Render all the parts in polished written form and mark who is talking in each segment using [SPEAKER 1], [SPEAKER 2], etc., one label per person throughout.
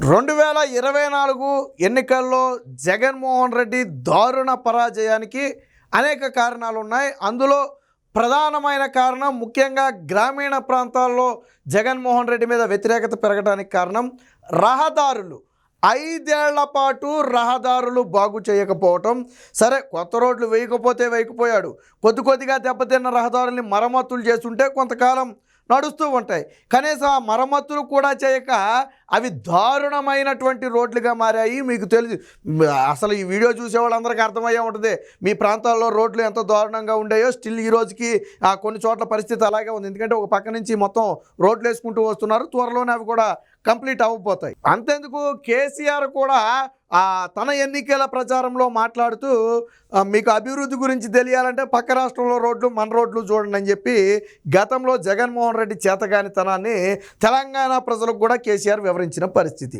[SPEAKER 1] 2024 ఎన్నికల్లో జగన్మోహన్ రెడ్డి దారుణ పరాజయానికి అనేక కారణాలు ఉన్నాయి. అందులో ప్రధానమైన కారణం ముఖ్యంగా గ్రామీణ ప్రాంతాల్లో జగన్మోహన్ రెడ్డి మీద వ్యతిరేకత పెరగడానికి కారణం రహదారులు. 5 ఏళ్ల పాటు రహదారులు బాగు చేయకపోవటం. సరే, కొత్త రోడ్లు వేయకపోయాడు. కొద్దిగా దెబ్బతిన్న రహదారుల్ని మరమ్మతులు చేస్తుంటే కొంతకాలం నడుస్తూ ఉంటాయి. కనీసం ఆ మరమ్మతులు కూడా చేయక అవి దారుణమైనటువంటి రోడ్లుగా మారాయి. మీకు తెలుసు, అసలు ఈ వీడియో చూసే వాళ్ళందరికీ అర్థమయ్యే ఉంటుంది మీ ప్రాంతాల్లో రోడ్లు ఎంత దారుణంగా ఉండేయో. స్టిల్ ఈ రోజుకి కొన్ని చోట్ల పరిస్థితి అలాగే ఉంది. ఎందుకంటే ఒక పక్క నుంచి మొత్తం రోడ్లు వేసుకుంటూ వస్తున్నారు. త్వరలోనే అవి కూడా కంప్లీట్ అవ్వబోతాయి. అంతెందుకు, కేసీఆర్ కూడా తన ఎన్నికల ప్రచారంలో మాట్లాడుతూ మీకు అభివృద్ధి గురించి తెలియాలంటే పక్క రాష్ట్రంలో రోడ్లు మన రోడ్లు చూడండి అని చెప్పి గతంలో జగన్మోహన్ రెడ్డి చేతగానితనాన్ని తెలంగాణ ప్రజలకు కూడా కేసీఆర్ వివరించిన పరిస్థితి.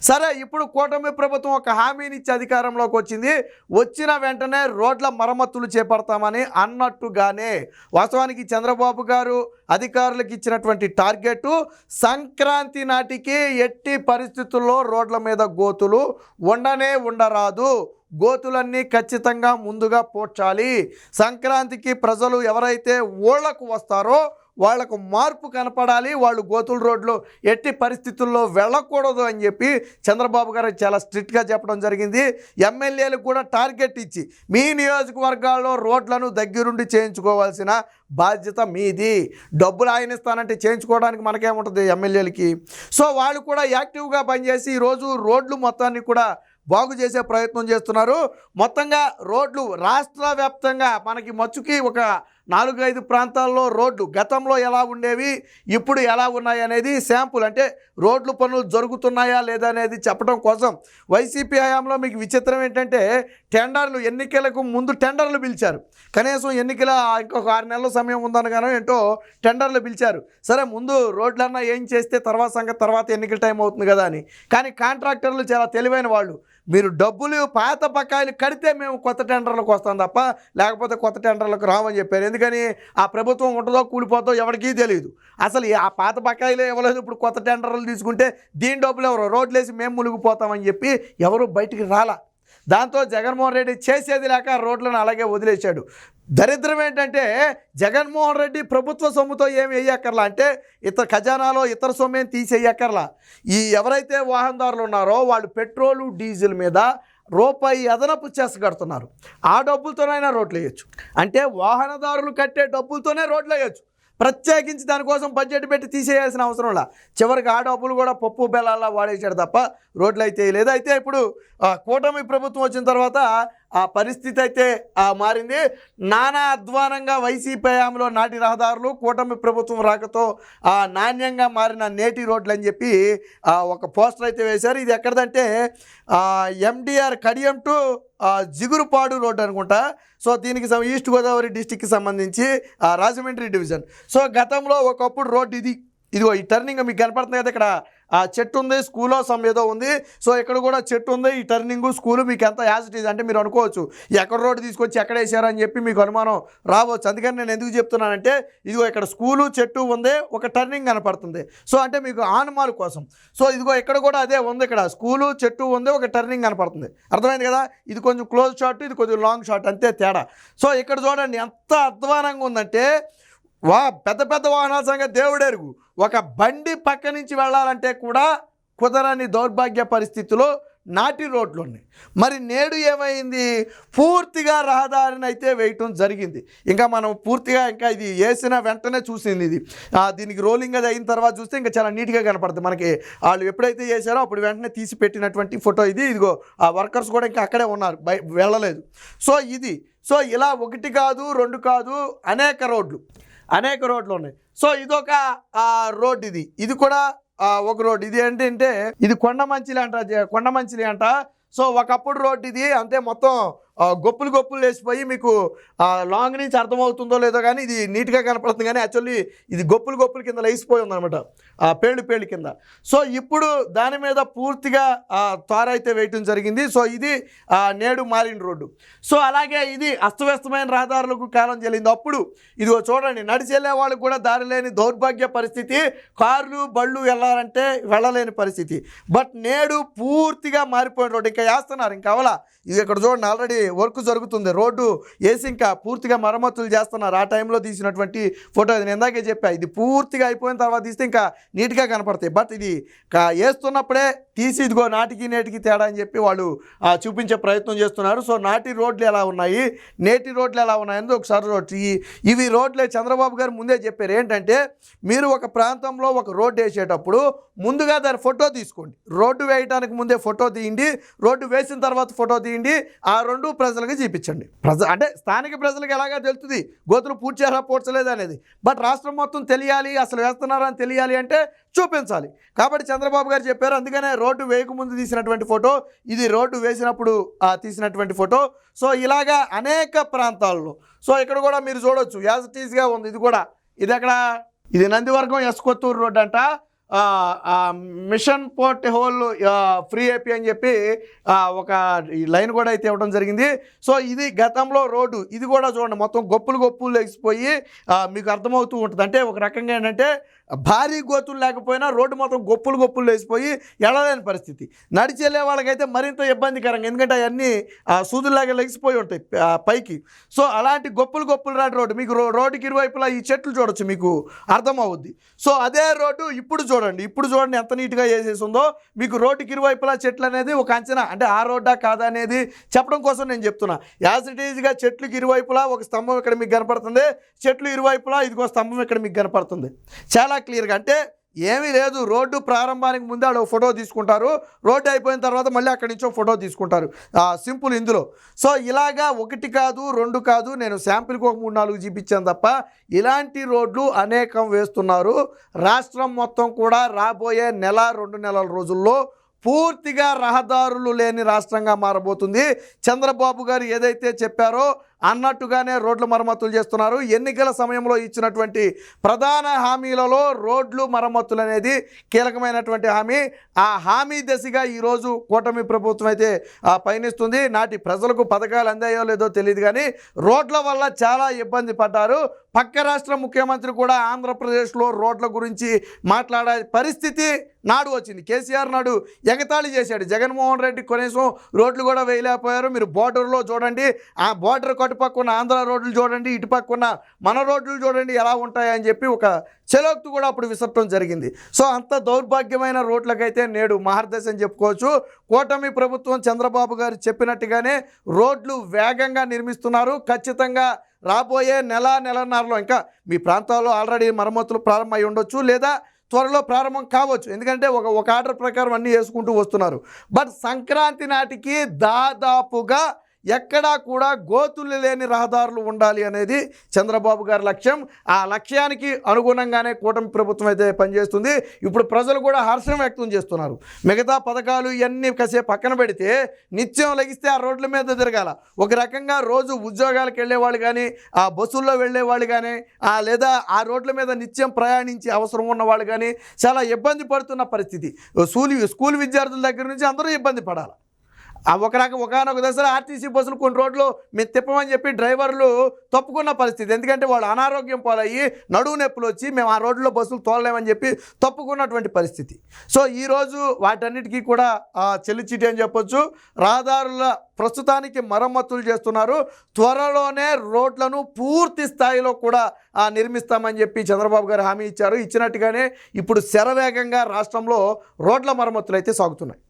[SPEAKER 1] సరే, ఇప్పుడు కూటమి ప్రభుత్వం ఒక హామీనిచ్చి అధికారంలోకి వచ్చింది. వచ్చిన వెంటనే రోడ్ల మరమ్మతులు చేపడతామని అన్నట్టుగానే వాస్తవానికి చంద్రబాబు గారు అధికారులకు ఇచ్చినటువంటి టార్గెట్ సంక్రాంతి నాటికి ఎట్టి పరిస్థితుల్లో రోడ్ల మీద గోతులు ఉండరాదు, గోతులన్నీ ఖచ్చితంగా ముందుగా పోడ్చాలి. సంక్రాంతికి ప్రజలు ఎవరైతే ఊళ్ళకు వస్తారో వాళ్లకు మార్పు కనపడాలి, వాళ్ళు గోతుల రోడ్లు ఎట్టి పరిస్థితుల్లో వెళ్ళకూడదు అని చెప్పి చంద్రబాబు గారు చాలా స్ట్రిక్ట్గా చెప్పడం జరిగింది. ఎమ్మెల్యేలకు కూడా టార్గెట్ ఇచ్చి మీ నియోజకవర్గాల్లో రోడ్లను దగ్గరుండి చేయించుకోవాల్సిన బాధ్యత మీది. డబ్బులు ఆయన ఇస్తానంటే చేయించుకోవడానికి మనకేముంటుంది ఎమ్మెల్యేలకి. సో వాళ్ళు కూడా యాక్టివ్గా పనిచేసి ఈరోజు రోడ్లు మొత్తాన్ని కూడా బాగు చేసే ప్రయత్నం చేస్తున్నారు. మొత్తంగా రోడ్లు రాష్ట్ర వ్యాప్తంగా మనకి మచ్చుకి ఒక 4-5 ప్రాంతాల్లో రోడ్లు గతంలో ఎలా ఉండేవి, ఇప్పుడు ఎలా ఉన్నాయి అనేది శాంపుల్, అంటే రోడ్లు పనులు జరుగుతున్నాయా లేదా అనేది చెప్పడం కోసం వైసీపీ హయాంలో మీకు విచిత్రం ఏంటంటే టెండర్లు, ఎన్నికలకు ముందు టెండర్లు పిలిచారు. కనీసం ఎన్నికల ఇంకొక 6 నెలల సమయం ఉందనగానో ఏంటో టెండర్లు పిలిచారు. సరే, ముందు రోడ్లన్నా ఏం చేస్తే తర్వాత సంగతి, తర్వాత ఎన్నికల టైం అవుతుంది కదా అని. కానీ కాంట్రాక్టర్లు చాలా తెలివైన వాళ్ళు. మీరు డబ్బులు పాత బకాయిలు కడితే మేము కొత్త టెండర్లకు వస్తాం తప్ప లేకపోతే కొత్త టెండర్లకు రామని చెప్పారు. ఎందుకని ఆ ప్రభుత్వం ఉంటుందో కూలిపోతుందో ఎవరికీ తెలియదు. అసలు ఆ పాత బకాయిలే ఇవ్వలేదు, ఇప్పుడు కొత్త టెండర్లు తీసుకుంటే దీని డబ్బులు ఎవరు, రోడ్లు వేసి మేము మునిగిపోతామని చెప్పి ఎవరు బయటికి రాలా. దాంతో జగన్మోహన్ రెడ్డి చేసేది లేక రోడ్లను అలాగే వదిలేశాడు. దరిద్రం ఏంటంటే జగన్మోహన్ రెడ్డి ప్రభుత్వ సొమ్ముతో ఏమి వేయక్కర్లా, అంటే ఇతర ఖజానాలో ఇతర సొమ్ము ఏం తీసేయక్కర్లా. ఈ ఎవరైతే వాహనదారులు ఉన్నారో వాళ్ళు పెట్రోలు డీజిల్ మీద రూపాయి అదనపు చేసి కడుతున్నారు. ఆ డబ్బులతోనైనా రోడ్లు వేయచ్చు. అంటే వాహనదారులు కట్టే డబ్బులతోనే రోడ్లు వేయచ్చు. ప్రత్యేకించి దానికోసం బడ్జెట్ పెట్టి తీసేయాల్సిన అవసరంలా. చివరికి ఆ డబ్బులు కూడా పప్పు బెల్లాలా వాడేసాడు తప్ప రోడ్లు అయితే లేదు. అయితే ఇప్పుడు కూటమి ప్రభుత్వం వచ్చిన తర్వాత ఆ పరిస్థితి అయితే మారింది. నానా అధ్వానంగా వైసీపీ హయాంలో నాటి రహదారులు కూటమి ప్రభుత్వం రాకతో నాణ్యంగా మారిన నేటి రోడ్లు అని చెప్పి ఒక పోస్టర్ అయితే వేశారు. ఇది ఎక్కడదంటే ఎండిఆర్ కడియం టు జిగురుపాడు రోడ్డు అనుకుంటా. సో దీనికి ఈస్ట్ గోదావరి డిస్టిక్కి సంబంధించి రాజమండ్రి డివిజన్. సో గతంలో ఒకప్పుడు రోడ్డు ఇదిగో ఈ టర్నింగ్ మీకు కనపడుతుంది కదా, ఇక్కడ చెట్టు ఉంది, స్కూలో ఏదో ఉంది. సో ఇక్కడ కూడా చెట్టు ఉంది, ఈ టర్నింగ్ స్కూలు మీకు ఎంత యాజిటీజ్ అంటే మీరు అనుకోవచ్చు ఎక్కడ రోడ్డు తీసుకొచ్చి ఎక్కడ వేసారని చెప్పి మీకు అనుమానం రావచ్చు. అందుకని నేను ఎందుకు చెప్తున్నానంటే ఇదిగో ఇక్కడ స్కూలు చెట్టు ఉంది, ఒక టర్నింగ్ కనపడుతుంది. సో అంటే మీకు ఆనుమాల కోసం. సో ఇదిగో ఇక్కడ కూడా అదే ఉంది, ఇక్కడ స్కూలు చెట్టు ఉంది, ఒక టర్నింగ్ కనపడుతుంది. అర్థమైంది కదా, ఇది కొంచెం క్లోజ్ షాట్, ఇది కొంచెం లాంగ్ షాట్, అంతే తేడా. సో ఇక్కడ చూడండి ఎంత అధ్వానంగా ఉందంటే పెద్ద పెద్ద వాహనాల సంగతి దేవుడెరుగు. ఒక బండి పక్క నుంచి వెళ్ళాలంటే కూడా కుదరని దౌర్భాగ్య పరిస్థితిలో నాటి రోడ్లు ఉన్నాయి. మరి నేడు ఏమైంది, పూర్తిగా రహదారిని అయితే వేయటం జరిగింది. ఇంకా మనం పూర్తిగా ఇంకా ఇది వేసిన వెంటనే చూసింది, ఇది దీనికి రోలింగ్ అది అయిన తర్వాత చూస్తే ఇంకా చాలా నీట్గా కనపడుతుంది మనకి. వాళ్ళు ఎప్పుడైతే చేశారో అప్పుడు వెంటనే తీసి పెట్టినటువంటి ఫోటో ఇది. ఇదిగో ఆ వర్కర్స్ కూడా ఇంకా అక్కడే ఉన్నారు, వెళ్ళలేదు. సో ఇలా 1 కాదు 2 కాదు అనేక రోడ్లు ఉన్నాయి. సో ఇదొక రోడ్, ఇది కూడా ఒక రోడ్. ఇది ఏంటంటే ఇది కొండమంచిలి అంట. సో ఒకప్పుడు రోడ్డు ఇది అంతే మొత్తం గొప్పులు గొప్పులు వేసిపోయి మీకు లాంగ్ నుంచి అర్థమవుతుందో లేదో కానీ ఇది నీట్గా కనపడుతుంది, కానీ యాక్చువల్లీ ఇది గొప్పులు గొప్పుల కింద లేసిపోయి ఉందన్నమాట, పేళ్ళు కింద. సో ఇప్పుడు దాని మీద పూర్తిగా తారైతే వేయటం జరిగింది. సో ఇది నేడు మారిన రోడ్డు. సో అలాగే ఇది అస్తవ్యస్తమైన రహదారులకు కాలం చెల్లింది. అప్పుడు ఇదిగో చూడండి, నడిచి వెళ్ళే వాళ్ళకు కూడా దారి లేని దౌర్భాగ్య పరిస్థితి, కార్లు బళ్ళు వెళ్ళాలంటే వెళ్ళలేని పరిస్థితి. బట్ నేడు పూర్తిగా మారిపోయిన రోడ్డు, ఇంకా వేస్తున్నారు, ఇంకా అవలా. ఇది ఇక్కడ చూడండి, ఆల్రెడీ వర్క్ జరుగుతుంది, రోడ్డు వేసి ఇంకా పూర్తిగా మరమ్మతులు చేస్తున్నారు. ఆ టైంలో తీసినటువంటి ఫోటో ఇది, నేను ఇందాకే చెప్పా, ఇది పూర్తిగా అయిపోయిన తర్వాత తీస్తే ఇంకా నీట్గా కనపడతాయి. బట్ ఇది వేస్తున్నప్పుడే తీసి ఇదిగో నాటికి నేటికి తేడా అని చెప్పి వాళ్ళు చూపించే ప్రయత్నం చేస్తున్నారు. సో నాటి రోడ్లు ఎలా ఉన్నాయి, నేటి రోడ్లు ఎలా ఉన్నాయని ఒకసారి ఇవి రోడ్లే. చంద్రబాబు గారు ముందే చెప్పారు ఏంటంటే, మీరు ఒక ప్రాంతంలో ఒక రోడ్డు వేసేటప్పుడు ముందుగా దాని ఫోటో తీసుకోండి, రోడ్డు వేయడానికి ముందే ఫోటో తీయండి, రోడ్డు వేసిన తర్వాత ఫోటో తీయండి, ఆ రెండు ప్రజలకు చూపించండి. అంటే స్థానిక ప్రజలకు ఎలాగా తెలుస్తుంది గోతులు పూడ్చారా పూడ్చలేదు అనేది, బట్ రాష్ట్రం మొత్తం తెలియాలి, అసలు వేస్తున్నారని తెలియాలి అంటే చూపించాలి. కాబట్టి చంద్రబాబు గారు చెప్పారు, అందుకనే రోడ్డు వేయకముందు తీసినటువంటి ఫోటో ఇది, రోడ్డు వేసినప్పుడు తీసినటువంటి ఫోటో. సో ఇలాగా అనేక ప్రాంతాల్లో, సో ఇక్కడ కూడా మీరు చూడొచ్చు యాజ్ ఇట్ ఈజ్గా ఉంది. ఇది కూడా ఇది అక్కడ, ఇది నందివర్గం ఎస్కొత్తూరు రోడ్డు అంట, mission pothole free AP అని చెప్పి ఒక లైన్ కూడా అయితే ఇవ్వడం జరిగింది. సో ఇది గతంలో రోడ్డు, ఇది కూడా చూడండి మొత్తం గొప్పులు లేచిపోయి మీకు అర్థమవుతూ ఉంటుంది. అంటే ఒక రకంగా ఏంటంటే భారీ గోతులు లేకపోయినా రోడ్డు మొత్తం గొప్పులు లేచిపోయి ఎడలేని పరిస్థితి. నడిచి వెళ్ళే వాళ్ళకైతే మరింత ఇబ్బందికరంగా, ఎందుకంటే అవన్నీ సూదుల్లాగా లెగిసిపోయి ఉంటాయి పైకి. సో అలాంటి గొప్పులు రాని రోడ్డు, మీకు రోడ్డుకి ఇరువైపులా ఈ చెట్లు చూడొచ్చు, మీకు అర్థమవుద్ది. సో అదే రోడ్డు ఇప్పుడు చూడండి ఎంత నీట్గా వేసేసి ఉందో. మీకు రోడ్డుకి ఇరువైపులా చెట్లు అనేది ఒక అంచనా, అంటే ఆ రోడ్డా కాదా అనేది చెప్పడం కోసం నేను చెప్తున్నా. యాజ్ ఇట్ ఈజ్గా చెట్లుకి ఇరువైపులా ఒక స్తంభం ఇక్కడ మీకు కనపడుతుంది, చెట్లు ఇరువైపులా ఇదిగో స్తంభం ఇక్కడ మీకు కనపడుతుంది, చాలా క్లియర్గా. అంటే ఏమీ లేదు, రోడ్డు ప్రారంభానికి ముందే ఆడ ఫోటో తీసుకుంటారు, రోడ్డు అయిపోయిన తర్వాత మళ్ళీ అక్కడి నుంచో ఫోటో తీసుకుంటారు, సింపుల్ ఇందులో. సో ఇలాగా ఒకటి కాదు రెండు కాదు, నేను శాంపిల్కి ఒక 3-4 చూపించాను తప్ప ఇలాంటి రోడ్లు అనేకం వేస్తున్నారు. రాష్ట్రం మొత్తం కూడా రాబోయే 1-2 నెలల రోజుల్లో పూర్తిగా రహదారులు లేని రాష్ట్రంగా మారబోతుంది. చంద్రబాబు గారు ఏదైతే చెప్పారో అన్నట్టుగానే రోడ్ల మరమ్మతులు చేస్తున్నారు. ఎన్నికల సమయంలో ఇచ్చినటువంటి ప్రధాన హామీలలో రోడ్లు మరమ్మతులు అనేది కీలకమైనటువంటి హామీ. ఆ హామీ దిశగా ఈరోజు కూటమి ప్రభుత్వం అయితే పయనిస్తుంది. నాటి ప్రజలకు పథకాలు అందాయో లేదో తెలియదు, కానీ రోడ్ల వల్ల చాలా ఇబ్బంది పడ్డారు. పక్క రాష్ట్ర ముఖ్యమంత్రి కూడా ఆంధ్రప్రదేశ్లో రోడ్ల గురించి మాట్లాడే పరిస్థితి నాడు వచ్చింది. కేసీఆర్ నాడు ఎగతాళి చేశాడు, జగన్మోహన్ రెడ్డి కనీసం రోడ్లు కూడా వేయలేకపోయారు. మీరు బోర్డర్లో చూడండి, ఆ బోర్డర్ అటుపక్కన ఆంధ్ర రోడ్లు చూడండి, ఇటుపక్కన మన రోడ్లు చూడండి ఎలా ఉంటాయని చెప్పి ఒక చెలోక్తి కూడా అప్పుడు విసరటం జరిగింది. సో అంత దౌర్భాగ్యమైన రోడ్లకైతే నేడు మహర్దశ అని చెప్పుకోవచ్చు. కూటమి ప్రభుత్వం చంద్రబాబు గారు చెప్పినట్టుగానే రోడ్లు వేగంగా నిర్మిస్తున్నారు. ఖచ్చితంగా రాబోయే నెలన్నరలో ఇంకా మీ ప్రాంతాల్లో ఆల్రెడీ మరమ్మతులు ప్రారంభమై ఉండొచ్చు, లేదా త్వరలో ప్రారంభం కావచ్చు, ఎందుకంటే ఒక ఆర్డర్ ప్రకారం అన్నీ వేసుకుంటూ వస్తున్నారు. బట్ సంక్రాంతి నాటికి దాదాపుగా ఎక్కడా కూడా గోతులు లేని రహదారులు ఉండాలి అనేది చంద్రబాబు గారి లక్ష్యం. ఆ లక్ష్యానికి అనుగుణంగానే కూటమి ప్రభుత్వం అయితే పనిచేస్తుంది. ఇప్పుడు ప్రజలు కూడా హర్షం వ్యక్తం చేస్తున్నారు. మిగతా పథకాలు ఇవన్నీ కాసేపు పక్కన పెడితే నిత్యం లెగిస్తే ఆ రోడ్ల మీద తిరగాల. ఒక రకంగా రోజు ఉద్యోగాలకు వెళ్ళేవాళ్ళు కానీ, ఆ బస్సుల్లో వెళ్ళేవాళ్ళు కానీ, లేదా ఆ రోడ్ల మీద నిత్యం ప్రయాణించి అవసరం ఉన్న వాళ్ళు కానీ చాలా ఇబ్బంది పడుతున్న పరిస్థితి. స్కూల్ విద్యార్థుల దగ్గర నుంచి అందరూ ఇబ్బంది పడాలి. ఒకనొక దశలో ఆర్టీసీ బస్సులు కొన్ని రోడ్లు మేము తిప్పమని చెప్పి డ్రైవర్లు తప్పుకున్న పరిస్థితి. ఎందుకంటే వాళ్ళు అనారోగ్యం పాలయ్యి నడువు నొప్పులు వచ్చి మేము ఆ రోడ్లో బస్సులు తోలలేమని చెప్పి తప్పుకున్నటువంటి పరిస్థితి. సో ఈరోజు వాటన్నిటికీ కూడా చెల్లిచీటి అని చెప్పొచ్చు. రహదారుల ప్రస్తుతానికి మరమ్మతులు చేస్తున్నారు. త్వరలోనే రోడ్లను పూర్తి స్థాయిలో కూడా నిర్మిస్తామని చెప్పి చంద్రబాబు గారు హామీ ఇచ్చారు. ఇచ్చినట్టుగానే ఇప్పుడు శరవేగంగా రాష్ట్రంలో రోడ్ల మరమ్మతులు అయితే సాగుతున్నాయి.